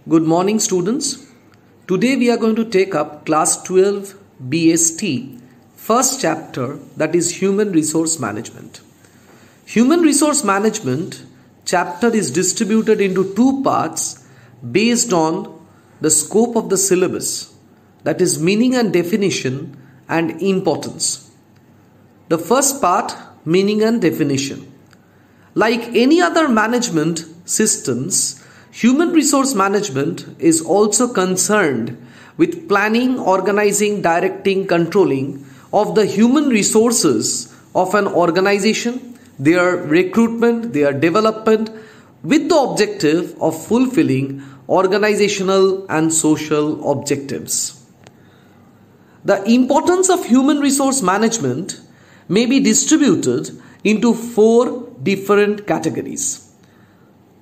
Good morning, students. Today we are going to take up class 12 BST, first chapter, that is Human Resource Management. Human Resource Management chapter is distributed into two parts based on the scope of the syllabus, that is meaning and definition and importance. The first part, meaning and definition. Like any other management systems, human resource management is also concerned with planning, organizing, directing, controlling of the human resources of an organization, their recruitment, their development, with the objective of fulfilling organizational and social objectives. The importance of human resource management may be distributed into four different categories.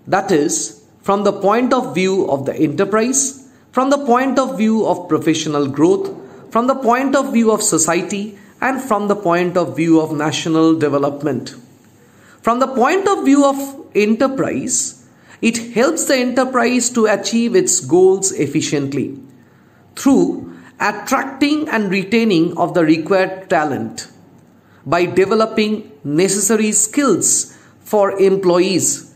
That is, from the point of view of the enterprise, from the point of view of professional growth, from the point of view of society, and from the point of view of national development. From the point of view of enterprise, it helps the enterprise to achieve its goals efficiently through attracting and retaining of the required talent, by developing necessary skills for employees,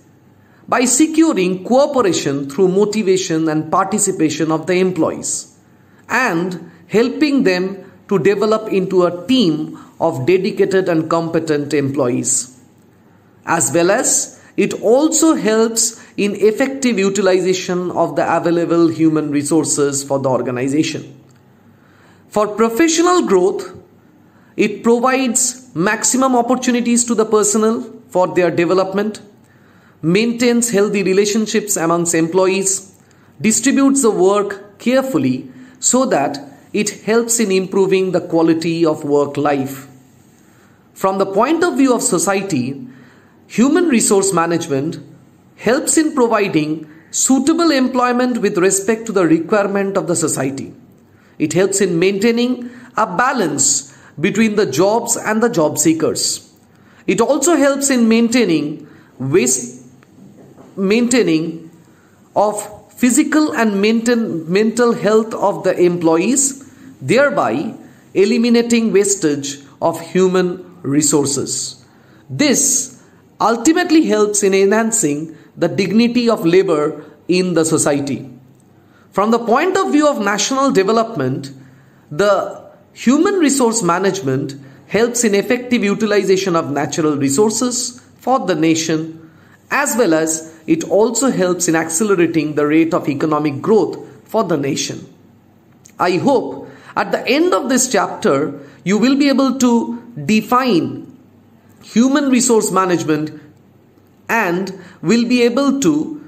by securing cooperation through motivation and participation of the employees, and helping them to develop into a team of dedicated and competent employees. As well as it also helps in effective utilization of the available human resources for the organization. For professional growth, it provides maximum opportunities to the personnel for their development, maintains healthy relationships amongst employees, distributes the work carefully so that it helps in improving the quality of work life. From the point of view of society, human resource management helps in providing suitable employment with respect to the requirement of the society. It helps in maintaining a balance between the jobs and the job seekers. It also helps in maintaining of physical and mental health of the employees, thereby eliminating wastage of human resources. This ultimately helps in enhancing the dignity of labor in the society. From the point of view of national development, the human resource management helps in effective utilization of natural resources for the nation, as well as it also helps in accelerating the rate of economic growth for the nation. I hope at the end of this chapter, you will be able to define human resource management and will be able to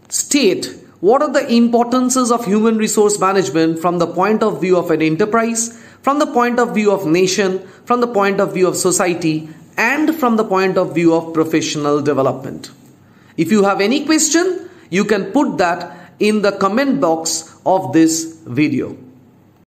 state what are the importances of human resource management from the point of view of an enterprise, from the point of view of nation, from the point of view of society, and from the point of view of professional development. If you have any question, you can put that in the comment box of this video.